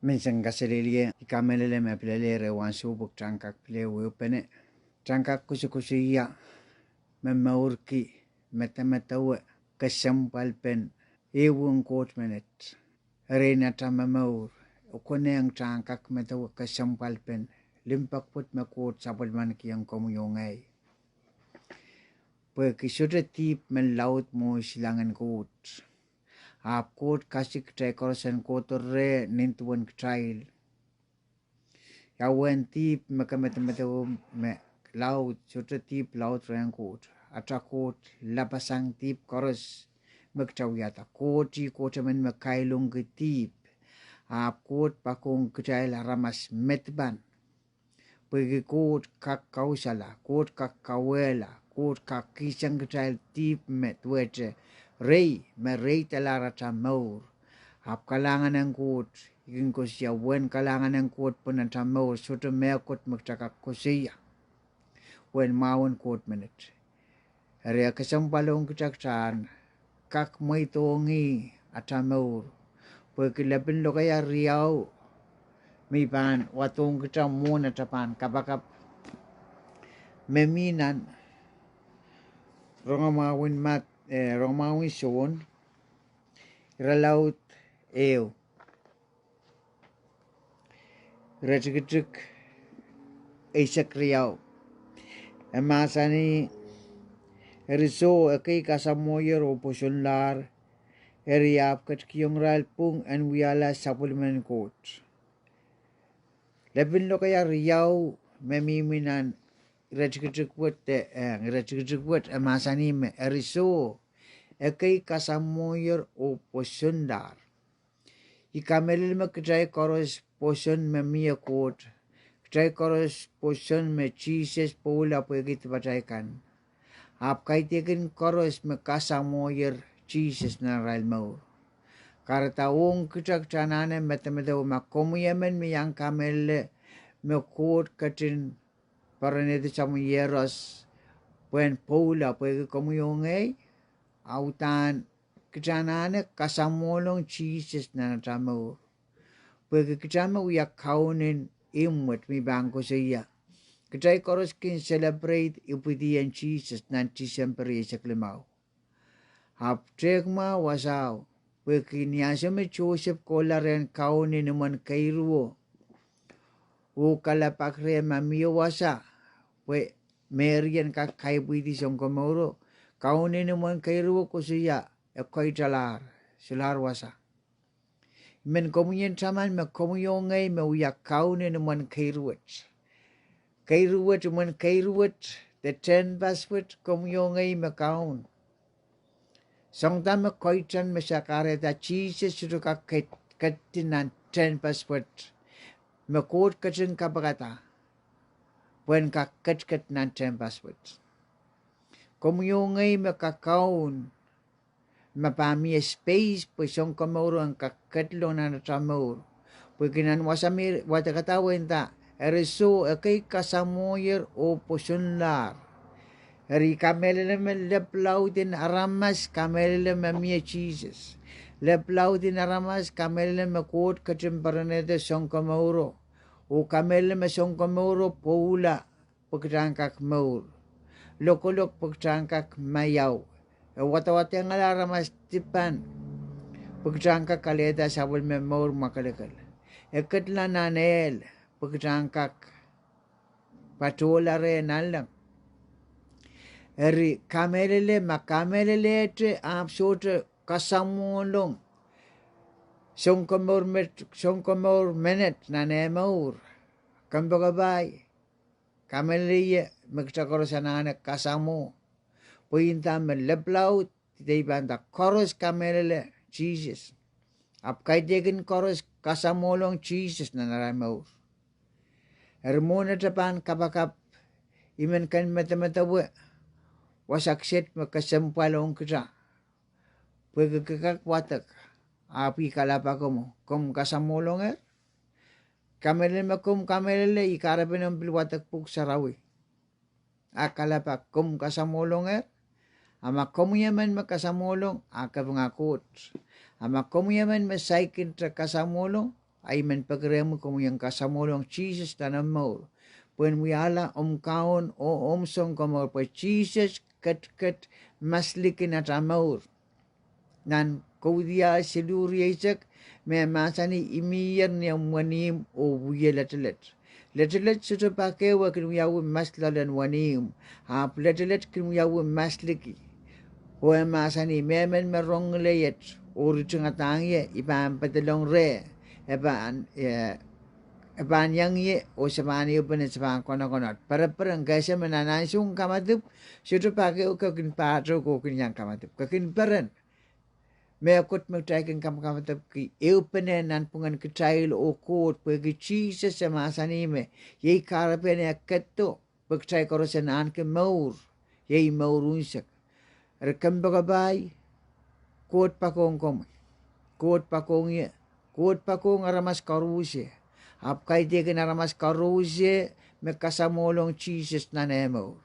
Minsan kasililia ikamelele me plelere wan subuk trangkak pleu pene trangkak kusi me maurki metamatawe kasampal pen ewun court menet reina tama maur ukone ang trangkak metawe kasampal pen limpak put me court sabal man kiyang komuyongai pe kisuda tip men laut mo silangan court ap court kasik trekorosan kotorre nintuan trial Yawen tip makametamataw me laut sutra tip laut rangkut atakot lapasang tip koros magtawyata koti kotaman makailong tip apkot pakong kajayla ramas metban pagikot kakausala kot kakawela kot kakisang kajayl tip metwete rey me rey talara maur ap kalangan ng kot yung ko siya wen kalangan ng kot panatamaw suto mekot magtakak ko siya wen mawan kot minute area kasampalong kitaktan kak may tongi atamaw pagkilapin lo kaya riyaw may pan watong kita muna tapan kapakap meminan rongamawin mat rongamawin son iralaut ew Rechikichik Isak Riau Emasani Eriso Eki Kasamoyer Oposionlar Eriap Katkiyong Ralpung and Wiala Supplement Coach Lebin lo kaya Riau memiminan Rechikichik wet Emasani me Eriso Eki Kasamoyer Oposionlar Ikamelil makjay koros potion me mia court jay koros potion me cheeses pola pagit bataykan ap kaitikin koros me kasamoyer cheeses na ralmo karataong kitak chanane metametaw makomuyamen me yang kamel me court katin paranete samuyeros wen pola pagit komuyongay autan Kijanane kasamolong cheeses na natamo. Pwede kijama uya kaunin imwet mi bangko siya. Kijay koros kin celebrate ipudian cheeses na December sa klimaw. Haptrekma wasaw. Pwede kinyasa me Joseph kolaren kaunin naman kairuo. Ukalapak re mamiyo wasa. Pwede merian kakaibuiti siyong komoro. Kaunin naman kairuo ko siya. Ekoy jalar, silar wasa. Men komunyen taman me komuyongay me uyak kaune naman kairuwet. Kairuwet man kairuwet, the 10 baswet komuyongay me kaun. Songta me koitan me sakare da cheese suruka katinan 10 baswet. Me kot katin kapagata. Wen ka kat nan 10 baswet. Komuyongay me kakaun. Mapami space pues yung kamoro ang kakatlo na natamor. Pues kinan wasamir watakatawin ta eriso kay kasamoyer o posyonlar. Eri kamelele me leplau din aramas kamelele me mia cheeses. Leplau din aramas kamelele me kot katimbaranete song kamoro. O kamelele me song kamoro poula pagtangkak maur. Lokolok pagtangkak mayaw. Wata-wata yang alara mas tipan pagjangka kaleda sabol me maur makalekal ekatla nanel pagjangkak patola re nalang eri kamelele makamelele te absote kasamolong songkomor menet nane maur kambagabay kamelele magtakorosanane kasamo Puinta me leplau de banda koros kamelele Jesus. Ap kay degen koros kasamolong Jesus na naramaur. Hermona tapan kapakap imen kan metamatawe wasakset makasampalong kita. Pagkakak watak api kalapa komo kom kasamolong kamelele makum kamelele ikarapin ang pilwatak puk sarawi. Akalapa kom kasamolong Ama komuyaman makasamolong akab ngakot. Ama komuyaman masaikin tra kasamolong Ay men pagremu como yang kasamolong Jesus tanamor. Puen wiala kaon o song como pues Jesus kat maslikin at amor. Nan kaudia siluri isak me masani imiyar ni wanim o wiya latelet. Latelet sudah pakai wa kin wiyawu maslalan wanim. Hap latelet kin wiyawu masliki. O masani memen merong leyet. Uri tungatangye ipan patalong re. Eban yang ye o sabani upan saban konot. Para gaya menanasung kamatup. Sudah pakai o kakin patro ko kin yang kamatup. Kakin peran. Me akut magtaikin kamatup ki eupene nan pungan kitail o kot pagi Jesus masani me. Ye karapene aketto. Pagtai korosanan ke maur. Ye maur unsak. Rekam bagabay. Kot pakong kom. Kot pakong ye. Kot pakong aramas karusye. Apkay dikin aramas karusye. Me kasamolong Jesus na nemo.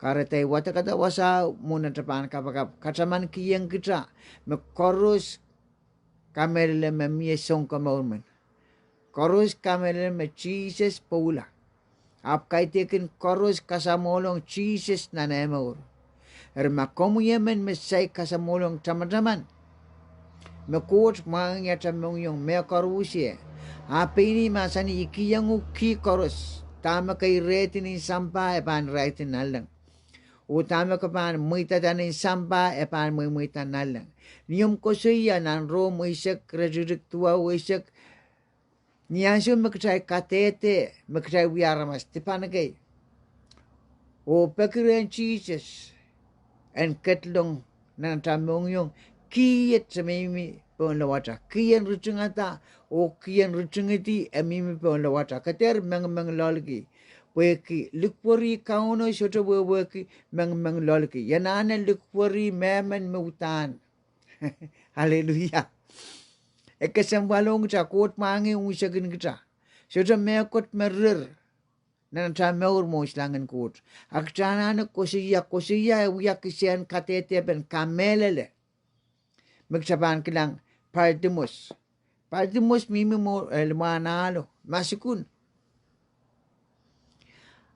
Karatay wata kata wasa muna tapan kapakap. Kataman kiyang kita. Me karus kamelele me miyesong kamorman. Karus kamelele me Jesus paula. Apkay dikin karus kasamolong Jesus na nemo. Makomu yemen me say kasamolong tamadaman. Me kot mangya tamong yung me karusye. Apini masani ikiyang uki koros. Tama kay retin in sampa epan retin nalang. O tama ka pan muita tan in sampa epan muita nalang. Niyom ko siya nan ro mo isak resurrectua o isak. Niyansyo magkatay katete. Magkatay wiyaramas. Tipanagay. O pekiren Jesus. En ketlong nan tamong yung kiyet sa mimi pon lawata. Kiyan rutsungata. O kiyan rutsungiti mimi pon lawata. Kater mang lalaki. Weki likwari kauno soto weki mang lalaki. Yanana likwari memen mautan. Haleluya. Ekasambalong sa kot mangi usagin kita. Soto mekot merir. Nan tamor mo slangan kot. Akchana na kosiya uya kisian katete ben kamelele. Magsaban kilang Partimus. Partimus mimi mo elmanalo. Masikun.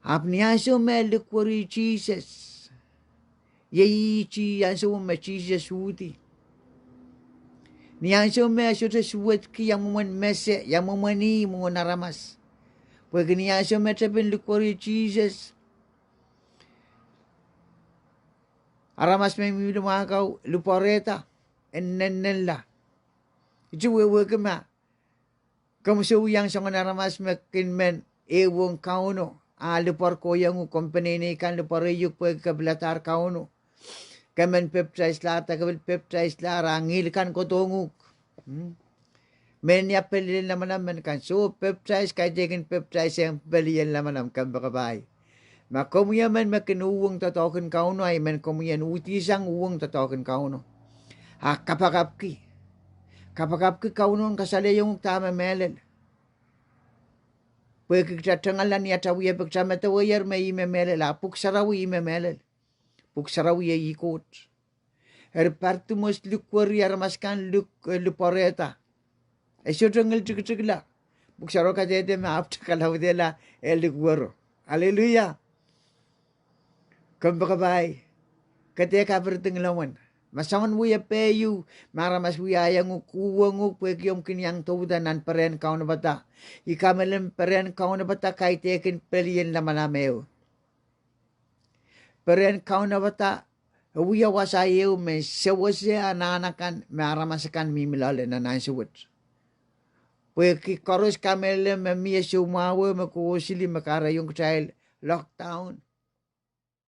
Apniaso me likwari Jesus. Yeyi chi yanso me Jesus uti. Niyanso me soto suwet ki yamuman mese yamumani mo naramas. Pwede niyaso me tapin likwari Jesus. Aramas me mimi lumakaw lupareta. Ennenella. Ito wewe kema. Kamuso yang sa naramas me kinmen ewong kauno. Lupar ko yung company ni kan lupar yung pwede kablatar kauno. Kamen peptais lata kabil peptais lara angil kan kotonguk. Men ya pelil naman kan so peptais kay jekin peptais yang pelil naman kan bakabay. Makomuyaman makinuwang tatokin kauno ay men komuyan utisang uwang tatokin kauno. Kapakapki. Kapakapki kauno kasali yung tama melel. Pwede kita tangalan niya tawiya pagkama tawayar may imemelel. Puksarawi imemelel. Puksarawi ay ikot. Partumos lukwari aramaskan lupareta. Ay siyotanggal chikchikla. Puksaro ka dede maaptakalaw dela lukwaro. Hallelujah. Kambakabay. Kate kaberting lawan. Masangan wuya peyu, maramas wuya yang ukuwang pwede yung kinyang tudanan paren kao na bata. Ikamalem paren kao na bata kay tekin peliyan naman nameo. Paren kao na bata, wuya wasayaw me sewasya ananakan, maramasakan mimilale na nansuwit. Pwede koros kamelem me miya sumawa, makuusili makara yung child lockdown.